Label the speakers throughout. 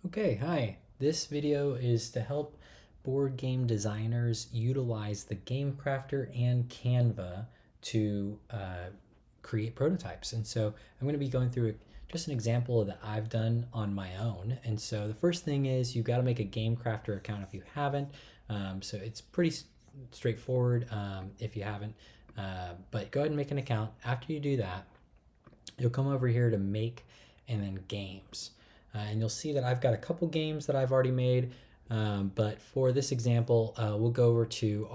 Speaker 1: Okay, hi. This video is to help board game designers utilize the Game Crafter and Canva to create prototypes. And so I'm going to be going through just an example that I've done on my own. And so the first thing is you've got to make a Game Crafter account if you haven't. So it's pretty straightforward if you haven't. But go ahead and make an account. After you do that, you'll come over here to make and then games. And you'll see that I've got a couple games that I've already made. But for this example, we'll go over to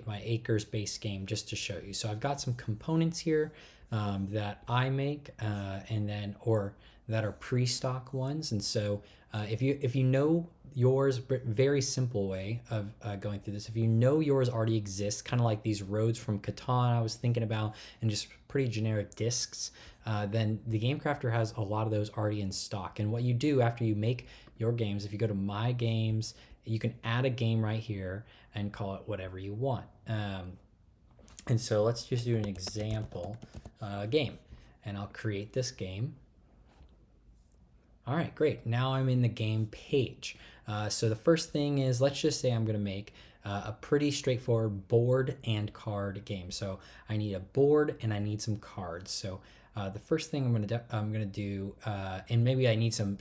Speaker 1: my acres base game just to show you. So I've got some components here that I make and then or that are pre-stock ones. And so if you know yours, very simple way of going through this, if you know yours already exists, kind of like these roads from Catan I was thinking about, and just pretty generic discs, then the Game Crafter has a lot of those already in stock. And what you do after you make your games, if you go to My Games, you can add a game right here and call it whatever you want. And so let's just do an example game. And I'll create this game. All right, great. Now I'm in the game page. So the first thing is, let's just say I'm going to make a pretty straightforward board and card game. So I need a board and I need some cards. So the first thing I'm gonna do, and maybe I need some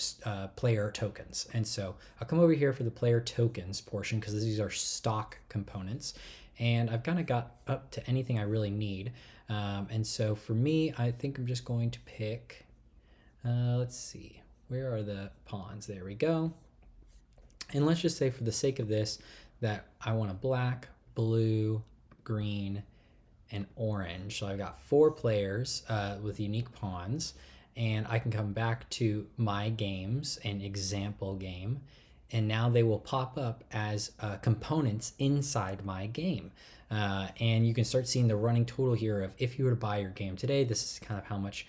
Speaker 1: player tokens. And so I'll come over here for the player tokens portion because these are stock components, and I've kind of got up to anything I really need. And so for me, I think I'm just going to pick. Let's see, where are the pawns? There we go. And let's just say, for the sake of this, that I want a black, blue, green, and orange. So I've got 4 players with unique pawns, and I can come back to my games and example game, and now they will pop up as components inside my game. And you can start seeing the running total here of, if you were to buy your game today, this is kind of how much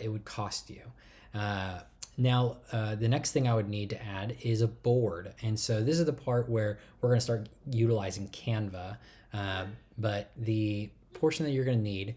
Speaker 1: it would cost you. Now, the next thing I would need to add is a board. And so this is the part where we're going to start utilizing Canva. But the portion that you're going to need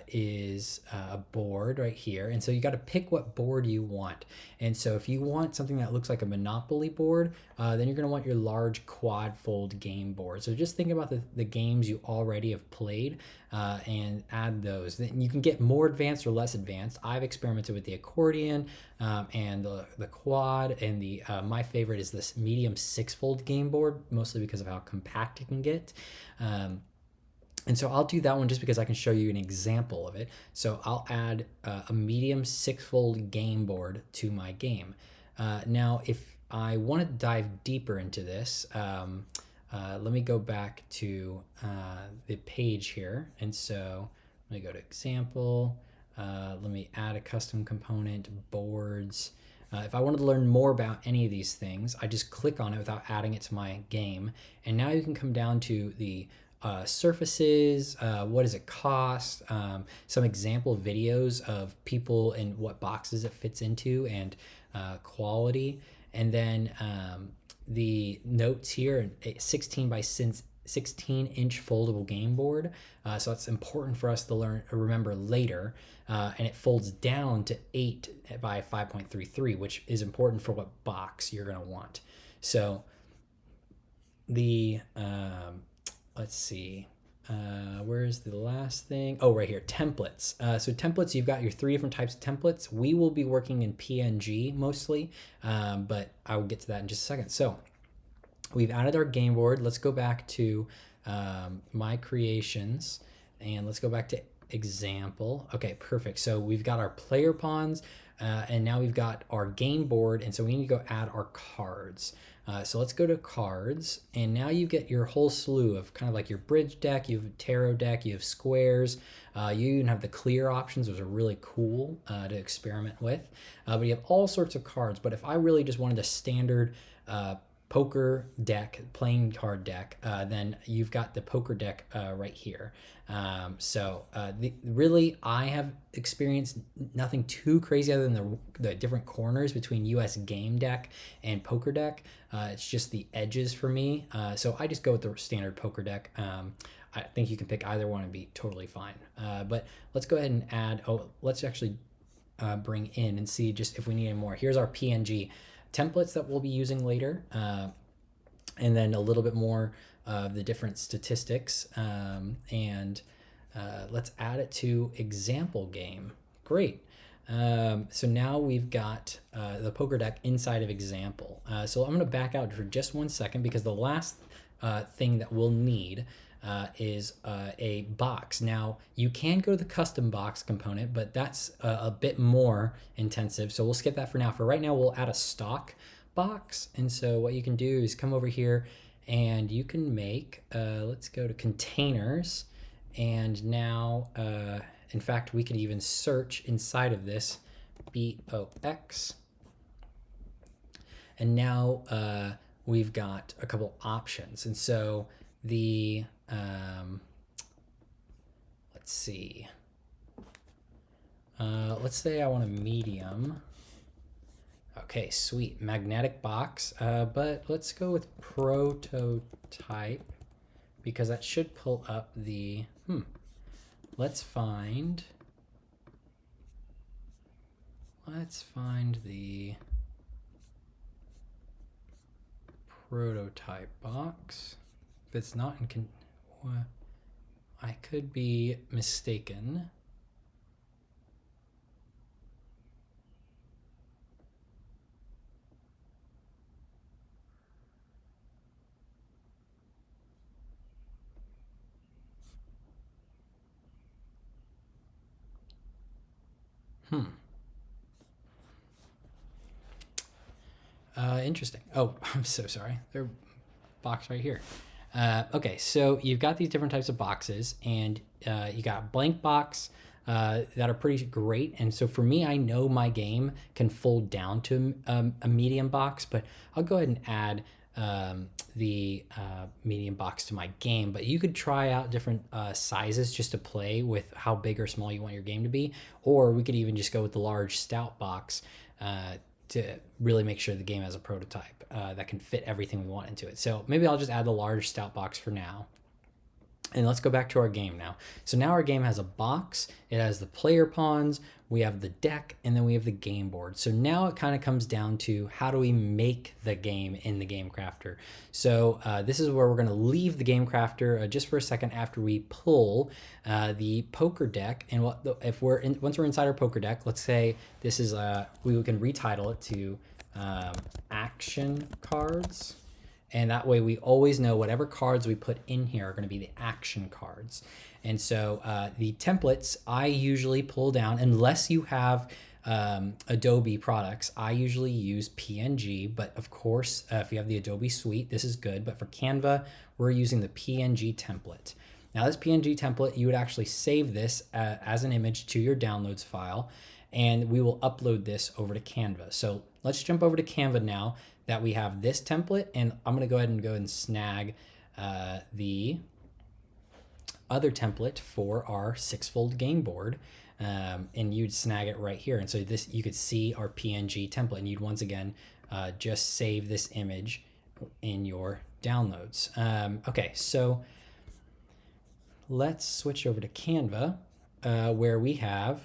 Speaker 1: is a board right here. And so you got to pick what board you want. And so if you want something that looks like a Monopoly board, then you're going to want your large quad fold game board. So just think about the games you already have played and add those. Then you can get more advanced or less advanced. I've experimented with the accordion and the quad, and the my favorite is this medium 6-fold game board, mostly because of how compact it can get. And so I'll do that one just because I can show you an example of it. So I'll add a medium 6-fold game board to my game. Now, if I want to dive deeper into this, let me go back to the page here. And so let me go to example. Let me add a custom component, boards. If I wanted to learn more about any of these things, I just click on it without adding it to my game. And now you can come down to the surfaces, what does it cost, some example videos of people and what boxes it fits into, and quality. And then the notes here, 16 by 16-inch foldable game board. So it's important for us to remember later. And it folds down to 8 by 5.33, which is important for what box you're going to want. So the let's see, where's the last thing? Oh, right here, templates. So templates, you've got your 3 different types of templates. We will be working in PNG mostly, but I will get to that in just a second. So we've added our game board. Let's go back to my creations, and let's go back to example. Okay, perfect. So we've got our player pawns, and now we've got our game board, and so we need to go add our cards. So let's go to cards, and now you get your whole slew of kind of like your bridge deck, you have a tarot deck, you have squares, you even have the clear options, which are really cool to experiment with. But you have all sorts of cards. But if I really just wanted a standard poker deck, playing card deck, then you've got the poker deck right here. Really, I have experienced nothing too crazy other than the different corners between US game deck and poker deck. It's just the edges for me. So I just go with the standard poker deck. I think you can pick either one and be totally fine. But let's go ahead and add, let's actually bring in and see just if we need any more. Here's our PNG templates that we'll be using later, and then a little bit more of the different statistics. And let's add it to example game. Great. So now we've got the poker deck inside of example. So I'm going to back out for just 1 second, because the last thing that we'll need is a box. Now you can go to the custom box component, but that's a bit more intensive. So we'll skip that for now. For right now, we'll add a stock box. And so what you can do is come over here and you can make, let's go to containers. And now, in fact, we could even search inside of this BOX. And now we've got a couple options. And so the, let's see, let's say I want a medium. Okay, sweet, magnetic box, but let's go with prototype, because that should pull up the, let's find the prototype box. If it's not in, I could be mistaken. Interesting. Oh, I'm so sorry. They're box right here. Okay, so you've got these different types of boxes, and you got blank box that are pretty great. And so for me, I know my game can fold down to a medium box, but I'll go ahead and add the medium box to my game. But you could try out different sizes just to play with how big or small you want your game to be, or we could even just go with the large stout box to really make sure the game has a prototype that can fit everything we want into it. So maybe I'll just add the large stout box for now. And let's go back to our game now. So now our game has a box, it has the player pawns, we have the deck, and then we have the game board. So now it kind of comes down to how do we make the game in the Game Crafter. So this is where we're going to leave the Game Crafter just for a second after we pull the poker deck. And once we're inside our poker deck, let's say this is we can retitle it to action cards. And that way we always know whatever cards we put in here are going to be the action cards. And so the templates I usually pull down, unless you have Adobe products, I usually use PNG. But of course, if you have the Adobe suite, this is good. But for Canva, we're using the PNG template. Now this PNG template, you would actually save this as an image to your downloads file, and we will upload this over to Canva. So let's jump over to Canva now that we have this template, and I'm going to go ahead and snag the other template for our 6-fold game board, and you'd snag it right here. And so this, you could see our PNG template, and you'd once again just save this image in your downloads. Okay, so let's switch over to Canva, where we have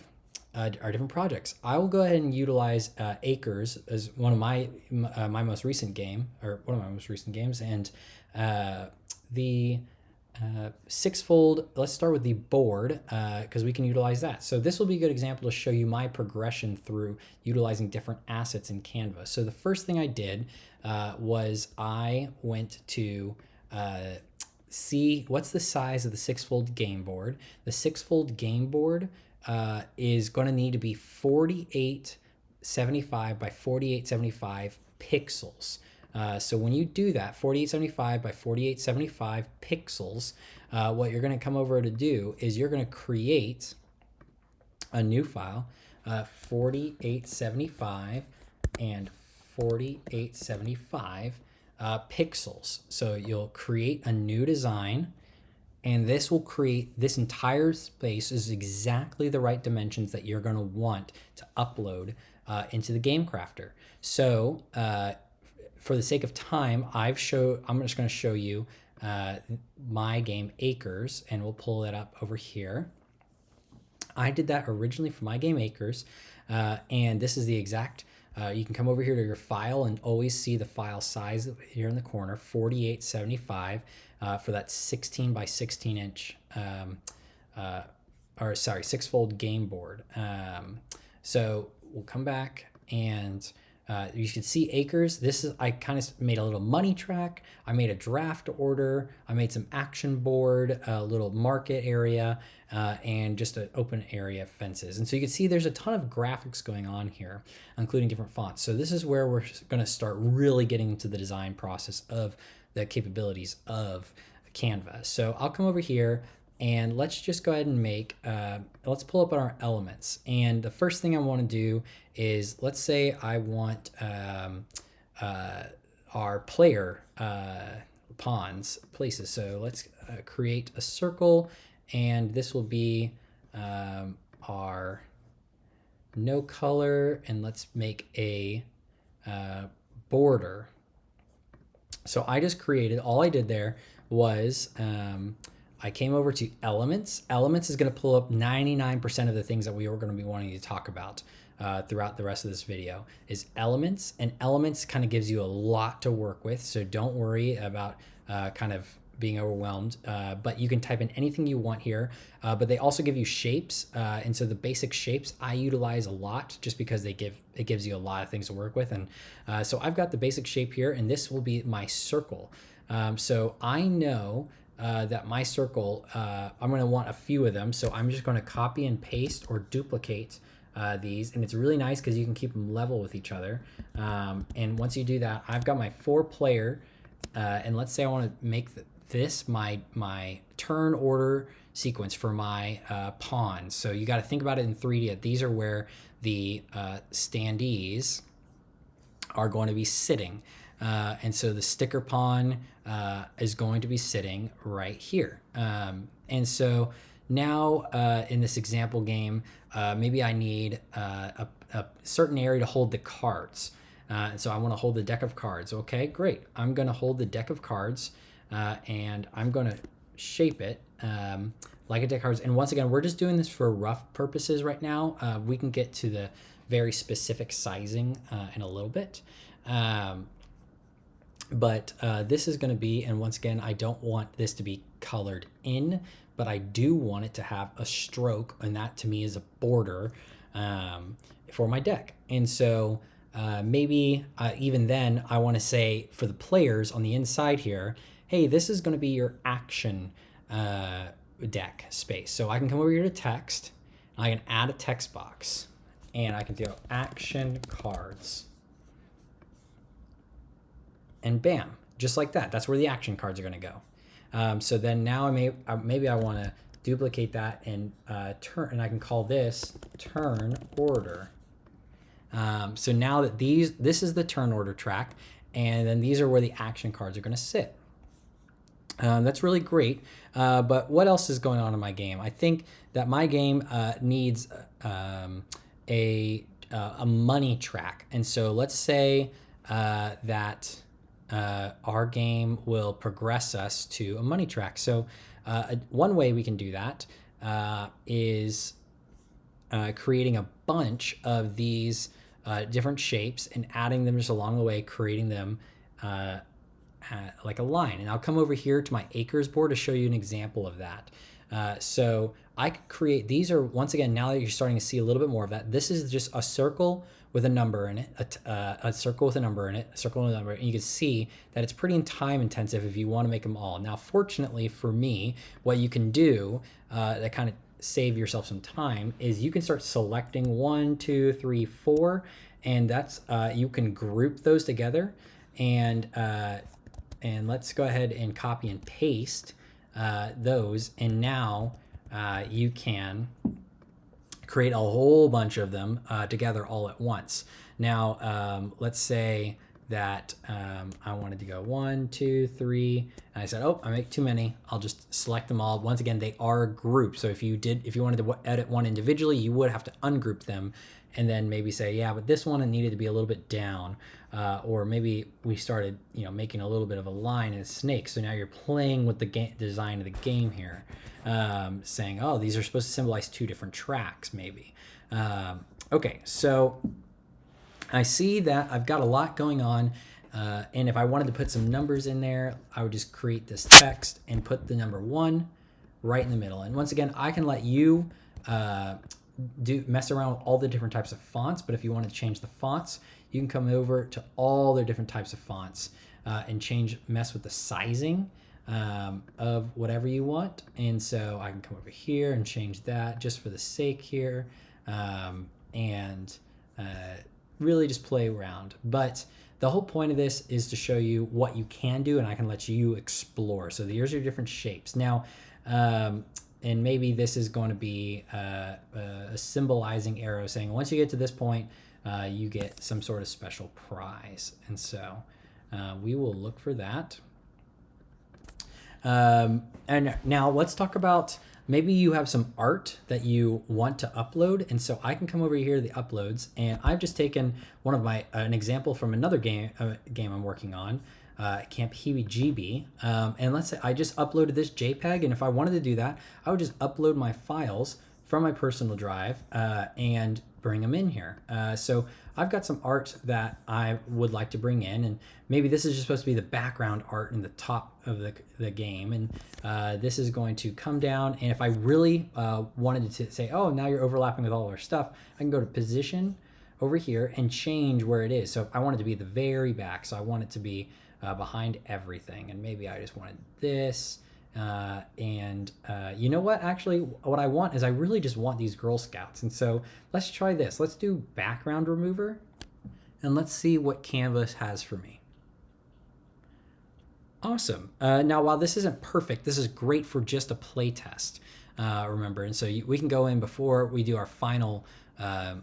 Speaker 1: our different projects. I will go ahead and utilize Acres as one of my most recent game, or one of my most recent games, and the 6-fold. Let's start with the board because we can utilize that. So this will be a good example to show you my progression through utilizing different assets in Canva. So the first thing I did was I went to see what's the size of the 6-fold game board. The 6-fold game board is going to need to be 4875 by 4875 pixels. So when you do that, 4875 by 4875 pixels, what you're going to come over to do is you're going to create a new file, 4875 and 4875 pixels. So you'll create a new design, and this will create this entire space is exactly the right dimensions that you're going to want to upload into the Game Crafter. So for the sake of time, I'm just going to show you my game Acres, and we'll pull it up over here. I did that originally for my game Acres, and this is the exact You can come over here to your file and always see the file size here in the corner, 4875 for that 16 by 16 inch, or sorry, 6-fold game board. So we'll come back and you can see acres. This is, I kind of made a little money track. I made a draft order. I made some action board, a little market area, and just an open area fences. And so you can see there's a ton of graphics going on here, including different fonts. So this is where we're going to start really getting into the design process of the capabilities of Canva. So I'll come over here and let's just go ahead and make, let's pull up our elements. And the first thing I want to do is, let's say I want our player pawns places. So let's create a circle, and this will be our no color, and let's make a border. So I just created, all I did there was I came over to elements. Elements is going to pull up 99% of the things that we were going to be wanting to talk about throughout the rest of this video is elements. And elements kind of gives you a lot to work with. So don't worry about kind of being overwhelmed, but you can type in anything you want here. But they also give you shapes. And so the basic shapes I utilize a lot just because it gives you a lot of things to work with. And so I've got the basic shape here, and this will be my circle. So I know that my circle, I'm going to want a few of them. So I'm just going to copy and paste or duplicate these. And it's really nice because you can keep them level with each other. And once you do that, I've got my 4-player. And let's say I want to make this my turn order sequence for my pawns. So you got to think about it in 3D. These are where the standees are going to be sitting. And so the sticker pawn is going to be sitting right here. And so now in this example game, maybe I need a certain area to hold the cards. So I want to hold the deck of cards. Okay, great. I'm going to hold the deck of cards and I'm going to shape it like a deck of cards. And once again, we're just doing this for rough purposes right now. We can get to the very specific sizing in a little bit. But this is going to be, and once again, I don't want this to be colored in, but I do want it to have a stroke, and that to me is a border for my deck. And so maybe even then I want to say for the players on the inside here, hey, this is going to be your action deck space. So I can come over here to text, I can add a text box, and I can do action cards. And bam, just like that. That's where the action cards are going to go. So then now maybe I want to duplicate that and turn, and I can call this turn order. So now that this is the turn order track, and then these are where the action cards are going to sit. That's really great. But what else is going on in my game? I think that my game needs a money track. And so let's say that our game will progress us to a money track. So one way we can do that is creating a bunch of these different shapes and adding them just along the way, creating them like a line. And I'll come over here to my acres board to show you an example of that. So I could create, these are, once again, now that you're starting to see a little bit more of that, this is just a circle with a number in it, a circle with a number in it, a circle with a number, and you can see that it's pretty time intensive if you want to make them all. Now, fortunately for me, what you can do that kind of save yourself some time is you can start selecting 1, 2, 3, 4, and that's you can group those together, and let's go ahead and copy and paste those, and now you can create a whole bunch of them together all at once. Now, let's say that I wanted to go 1, 2, 3, and I said, oh, I make too many. I'll just select them all. Once again, they are grouped. So if you wanted to edit one individually, you would have to ungroup them and then maybe say, yeah, but this one it needed to be a little bit down. Or maybe we started, making a little bit of a line and a snake. So now you're playing with the design of the game here, saying, oh, these are supposed to symbolize 2 different tracks, maybe. Okay, so I see that I've got a lot going on, and if I wanted to put some numbers in there, I would just create this text and put the number 1 right in the middle. And once again, I can let you mess around with all the different types of fonts, but if you want to change the fonts, you can come over to all the different types of fonts and mess with the sizing of whatever you want. And so I can come over here and change that just for the sake here, and really just play around. But the whole point of this is to show you what you can do, and I can let you explore. So here's your different shapes. Now, and maybe this is going to be a symbolizing arrow saying once you get to this point, you get some sort of special prize. And so we will look for that. And now let's talk about, maybe you have some art that you want to upload. And so I can come over here to the uploads, and I've just taken one of an example from another game I'm working on, Camp Heebie-Jeebie. And let's say I just uploaded this JPEG, and if I wanted to do that, I would just upload my files from my personal drive and bring them in here. So I've got some art that I would like to bring in, and maybe this is just supposed to be the background art in the top of the game, and this is going to come down, and if I really wanted to say, oh, now you're overlapping with all our stuff, I can go to position over here and change where it is. So if I want it to be at the very back, so I want it to be behind everything, and maybe I just wanted this. You know what, actually what I want is I really just want these Girl Scouts. And so let's try this. Let's do background remover, and let's see what Canvas has for me. Awesome. Now, while this isn't perfect, this is great for just a play test, remember. And so we can go in before we do our final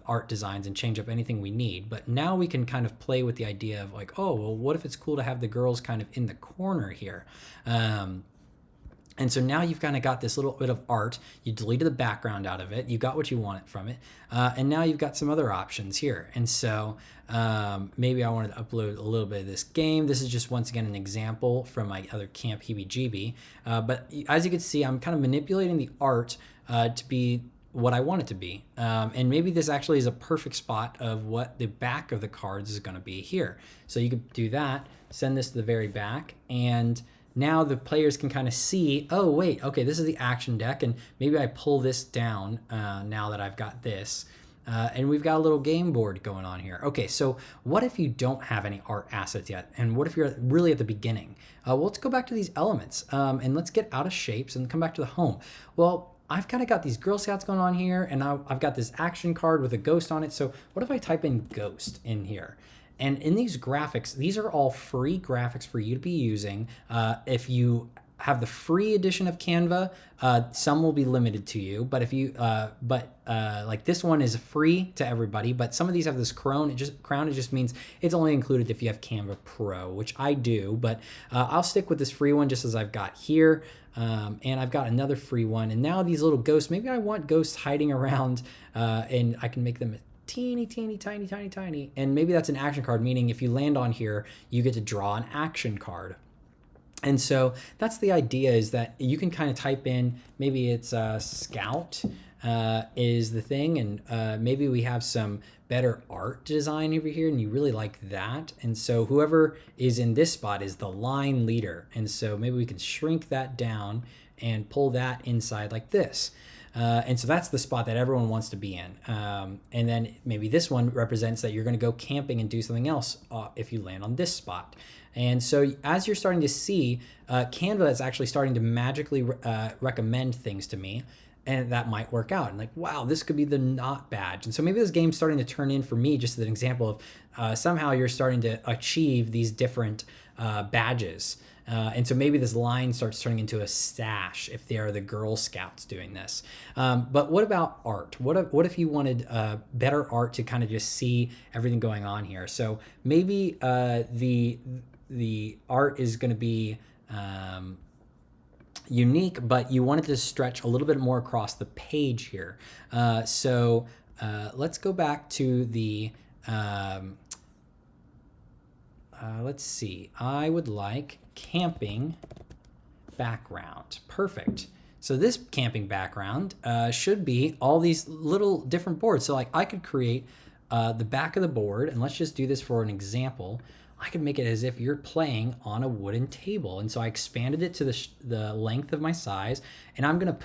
Speaker 1: art designs and change up anything we need. But now we can kind of play with the idea of like, oh, well, what if it's cool to have the girls kind of in the corner here? And so now you've kind of got this little bit of art. You deleted the background out of it. You got what you wanted from it. And now you've got some other options here. And so maybe I wanted to upload a little bit of this game. This is just, once again, an example from my other Camp Heebie-Jeebie. But as you can see, I'm kind of manipulating the art to be what I want it to be. And maybe this actually is a perfect spot of what the back of the cards is going to be here. So you could do that, send this to the very back, and now the players can kind of see, oh, wait, okay, this is the action deck, and maybe I pull this down now that I've got this. And we've got a little game board going on here. Okay, so what if you don't have any art assets yet? And what if you're really at the beginning? Well, let's go back to these elements, and let's get out of shapes and come back to the home. Well, I've kind of got these Girl Scouts going on here, and I've got this action card with a ghost on it. So what if I type in ghost in here? And in these graphics, these are all free graphics for you to be using. If you have the free edition of Canva, some will be limited to you. But if you, like this one is free to everybody. But some of these have this crown. It just means it's only included if you have Canva Pro, which I do. But I'll stick with this free one just as I've got here. And I've got another free one. And now these little ghosts, maybe I want ghosts hiding around, and I can make them teeny, tiny. And maybe that's an action card, meaning if you land on here, you get to draw an action card. And so that's the idea, is that you can kind of type in, maybe it's Scout is the thing. And maybe we have some better art design over here, and you really like that. And so whoever is in this spot is the line leader. And so maybe we can shrink that down and pull that inside like this. And so that's the spot that everyone wants to be in. And then maybe this one represents that you're going to go camping and do something else if you land on this spot. And so as you're starting to see, Canva is actually starting to magically recommend things to me, and that might work out. And like, wow, this could be the not badge. And so maybe this game's starting to turn in for me just as an example of somehow you're starting to achieve these different badges. And so maybe this line starts turning into a stash if they are the Girl Scouts doing this. But what about art? What if you wanted better art to kind of just see everything going on here? So maybe the art is going to be unique, but you wanted to stretch a little bit more across the page here. So let's go back to the... let's see. I would like camping background. Perfect. So this camping background should be all these little different boards. So like I could create the back of the board, and let's just do this for an example. I could make it as if you're playing on a wooden table. And so I expanded it to the length of my size, and I'm gonna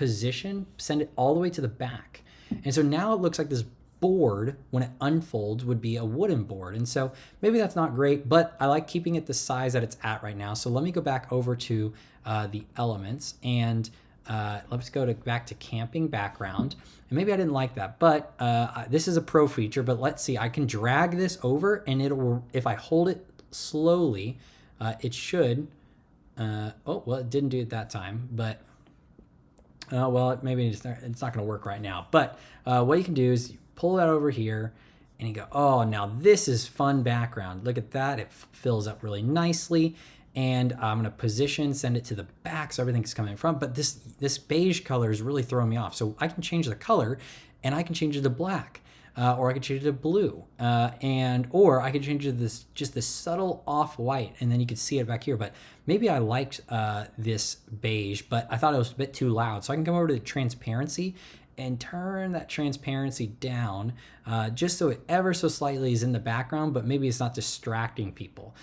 Speaker 1: send it all the way to the back. And so now it looks like this board, when it unfolds, would be a wooden board. And so maybe that's not great, but I like keeping it the size that it's at right now. So let me go back over to the elements, and let's go back to camping background. And maybe I didn't like that, but this is a pro feature, but let's see, I can drag this over, and if I hold it slowly, it should, oh, well, it didn't do it that time, but well, maybe it's not going to work right now. But what you can do is you pull that over here, and you go, oh, now this is fun background. Look at that. It fills up really nicely. And I'm going to send it to the back so everything's coming in front. But this beige color is really throwing me off. So I can change the color, and I can change it to black. Or I could change it to blue, or I could change it to just this subtle off-white, and then you could see it back here. But maybe I liked this beige, but I thought it was a bit too loud. So I can come over to the transparency and turn that transparency down, just so it ever so slightly is in the background, but maybe it's not distracting people.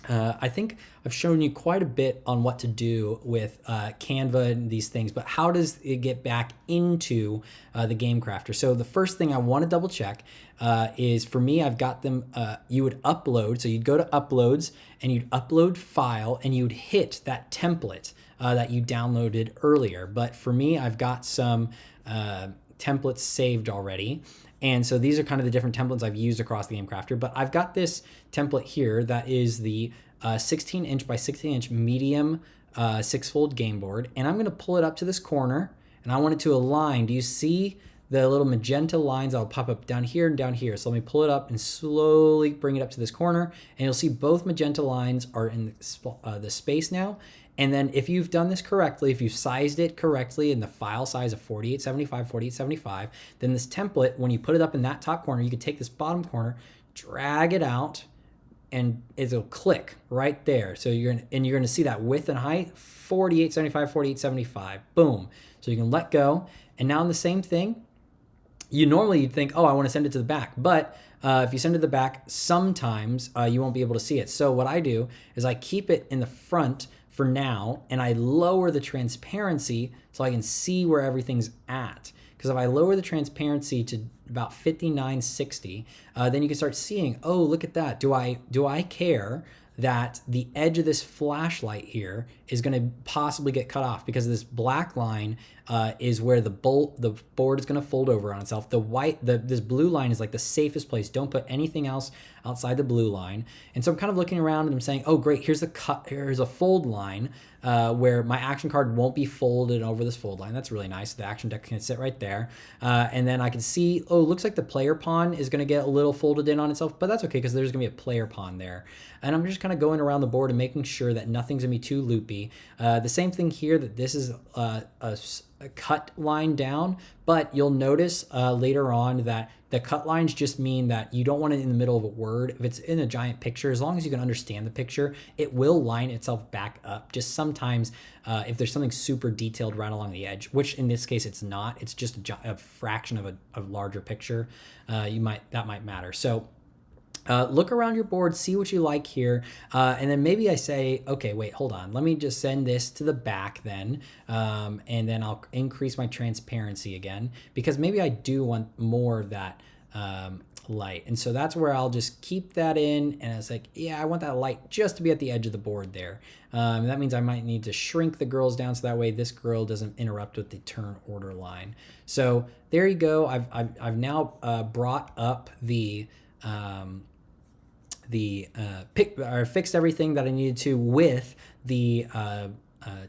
Speaker 1: I think I've shown you quite a bit on what to do with Canva and these things, but how does it get back into the Game Crafter? So the first thing I want to double check is, for me, I've got them, you would upload, so you'd go to uploads, and you'd upload file, and you'd hit that template that you downloaded earlier. But for me, I've got some templates saved already. And so these are kind of the different templates I've used across the Game Crafter, but I've got this template here that is the 16-inch by 16-inch medium 6-fold game board. And I'm going to pull it up to this corner, and I want it to align. Do you see the little magenta lines that'll pop up down here and down here? So let me pull it up and slowly bring it up to this corner, and you'll see both magenta lines are in the space now. And then if you've done this correctly, if you've sized it correctly in the file size of 4875, 4875, then this template, when you put it up in that top corner, you can take this bottom corner, drag it out, and it'll click right there. So you're gonna see that width and height, 4875, 4875, boom. So you can let go. And now in the same thing, you'd think, oh, I want to send it to the back. But if you send it to the back, sometimes you won't be able to see it. So what I do is I keep it in the front for now, and I lower the transparency so I can see where everything's at. Because if I lower the transparency to about 5960, then you can start seeing, oh, look at that. Do I care that the edge of this flashlight here is going to possibly get cut off, because this black line is where the board is going to fold over on itself. This blue line is like the safest place. Don't put anything else outside the blue line. And so I'm kind of looking around, and I'm saying, oh, great, here's a fold line where my action card won't be folded over this fold line. That's really nice. The action deck can sit right there. And then I can see, oh, it looks like the player pawn is going to get a little folded in on itself, but that's okay, because there's going to be a player pawn there. And I'm just kind of going around the board and making sure that nothing's going to be too loopy. The same thing here, that this is a cut line down, but you'll notice later on that the cut lines just mean that you don't want it in the middle of a word. If it's in a giant picture, as long as you can understand the picture, it will line itself back up. Just sometimes if there's something super detailed right along the edge, which in this case it's not, it's just a fraction of a larger picture, that might matter. So look around your board, see what you like here, and then maybe I say, okay, wait, hold on. Let me just send this to the back then, and then I'll increase my transparency again, because maybe I do want more of that light. And so that's where I'll just keep that in, and it's like, yeah, I want that light just to be at the edge of the board there. That means I might need to shrink the girls down so that way this girl doesn't interrupt with the turn order line. So there you go. I've now brought up fixed everything that I needed to with the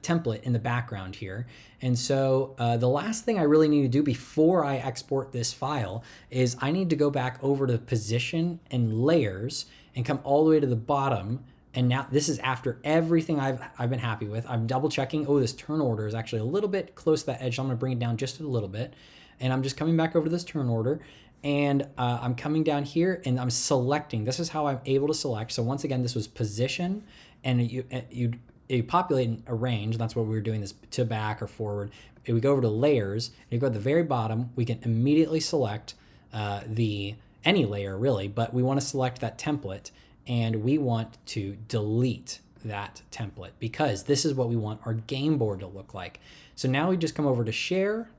Speaker 1: template in the background here. And so the last thing I really need to do before I export this file is I need to go back over to position and layers and come all the way to the bottom. And now this is after everything I've been happy with. I'm double checking. Oh, this turn order is actually a little bit close to that edge. So I'm going to bring it down just a little bit. And I'm just coming back over to this turn order. And I'm coming down here and I'm selecting. This is how I'm able to select. So once again, this was position, and you populate a range. That's what we were doing, this to back or forward. If we go over to layers, and you go at the very bottom, we can immediately select any layer really, but we want to select that template and we want to delete that template because this is what we want our game board to look like. So now we just come over to share.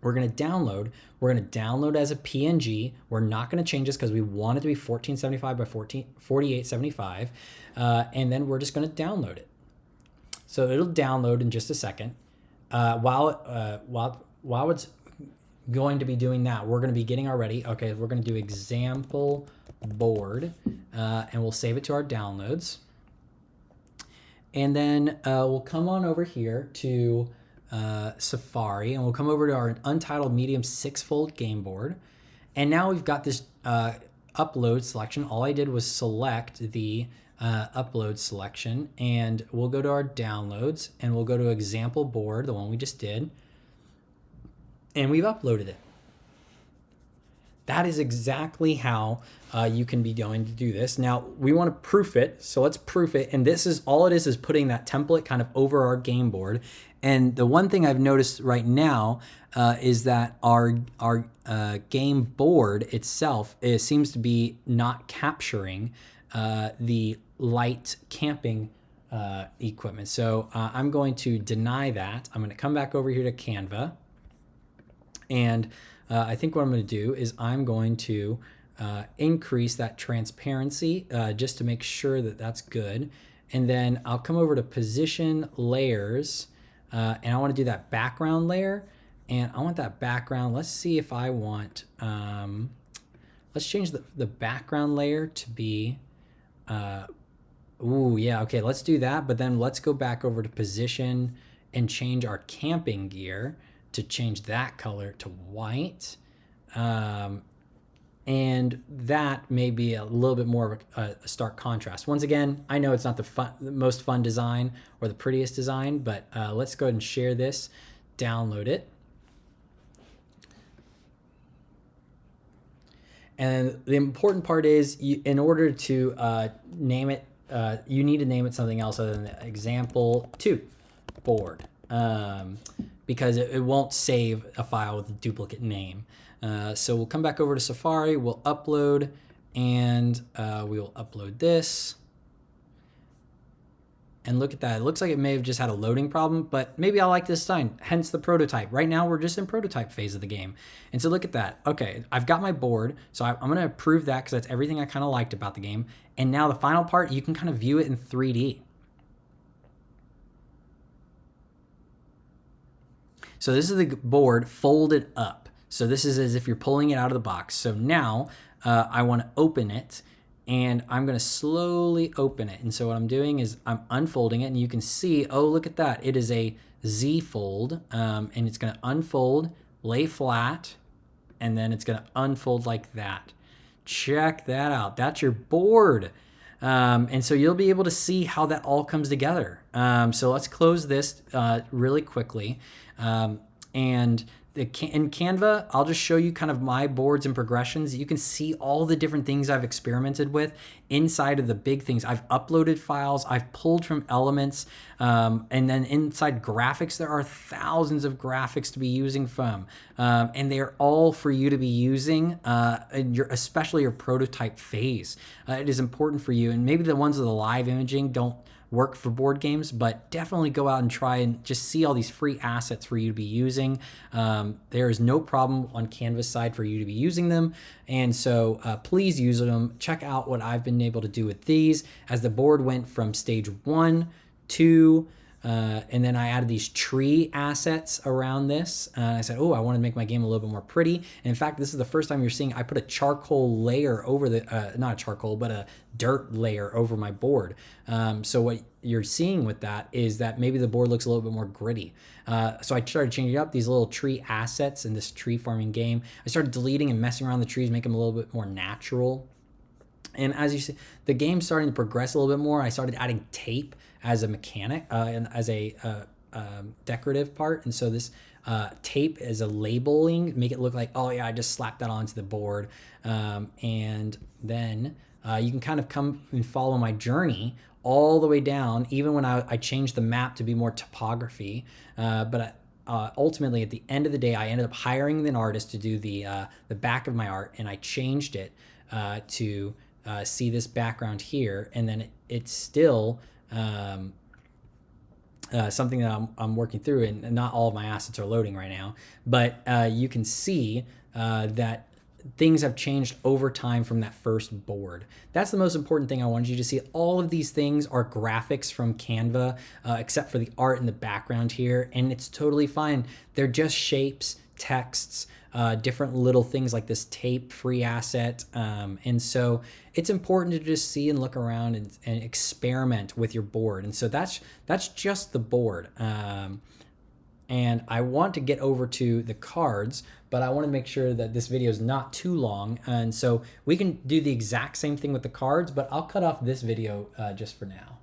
Speaker 1: We're going to download. We're going to download as a PNG. We're not going to change this because we want it to be 1475 by 4875. And then we're just going to download it. So it'll download in just a second. While it's going to be doing that, we're going to be getting our ready. Okay, we're going to do example board, and we'll save it to our downloads. And then we'll come on over here to Safari, and we'll come over to our untitled medium 6-fold game board. And now we've got this upload selection. All I did was select the upload selection, and we'll go to our downloads and we'll go to example board, the one we just did, and we've uploaded it. That is exactly how you can be going to do this. Now we want to proof it, so let's proof it. And this is all it is putting that template kind of over our game board. And the one thing I've noticed right now is that our game board itself seems to be not capturing the light camping equipment. So I'm going to deny that. I'm going to come back over here to Canva, and I think what I'm going to do is I'm going to increase that transparency just to make sure that that's good. And then I'll come over to position layers, and I want to do that background layer. And I want that background. Let's see if I want, let's change the background layer to be, ooh, yeah, okay, let's do that. But then let's go back over to position and change our camping gear to change that color to white. And that may be a little bit more of a stark contrast. Once again, I know it's not the most fun design or the prettiest design, but let's go ahead and share this, download it. And the important part is, in order to name it, you need to name it something else other than the example 2 board, because it won't save a file with a duplicate name. So we'll come back over to Safari, we'll upload, and we will upload this. And look at that. It looks like it may have just had a loading problem, but maybe I like this design, hence the prototype. Right now, we're just in prototype phase of the game. And so look at that. Okay, I've got my board, so I'm going to approve that because that's everything I kind of liked about the game. And now the final part, you can kind of view it in 3D. So this is the board folded up. So this is as if you're pulling it out of the box. So now I want to open it, and I'm going to slowly open it. And so what I'm doing is I'm unfolding it, and you can see, oh, look at that. It is a Z fold, and it's going to unfold, lay flat, and then it's going to unfold like that. Check that out. That's your board. And so you'll be able to see how that all comes together. So let's close this really quickly. And in Canva, I'll just show you kind of my boards and progressions. You can see all the different things I've experimented with inside of the big things. I've uploaded files, I've pulled from elements, and then inside graphics, there are thousands of graphics to be using from, and they're all for you to be using, especially your prototype phase. It is important for you, and maybe the ones with the live imaging don't work for board games, but definitely go out and try and just see all these free assets for you to be using. There is no problem on Canva's side for you to be using them, and so please use them. Check out what I've been able to do with these as the board went from stage 1, 2, and then I added these tree assets around this. I said, oh, I want to make my game a little bit more pretty. And in fact, this is the first time you're seeing I put a charcoal layer over the, not a charcoal, but a dirt layer over my board. So what you're seeing with that is that maybe the board looks a little bit more gritty. So I started changing up these little tree assets in this tree farming game. I started deleting and messing around the trees, making them a little bit more natural. And as you see, the game's starting to progress a little bit more. I started adding tape as a mechanic and as a decorative part. And so this tape as a labeling, make it look like, oh yeah, I just slapped that onto the board. And then you can kind of come and follow my journey all the way down, even when I changed the map to be more topography. But ultimately at the end of the day, I ended up hiring an artist to do the back of my art, and I changed it to see this background here, and then it's still something that I'm working through, and not all of my assets are loading right now, but you can see that things have changed over time from that first board. That's the most important thing I wanted you to see. All of these things are graphics from Canva, except for the art in the background here, and it's totally fine. They're just shapes, texts, different little things like this tape free asset. And so it's important to just see and look around and experiment with your board. And so that's just the board. And I want to get over to the cards, but I want to make sure that this video is not too long. And so we can do the exact same thing with the cards, but I'll cut off this video just for now.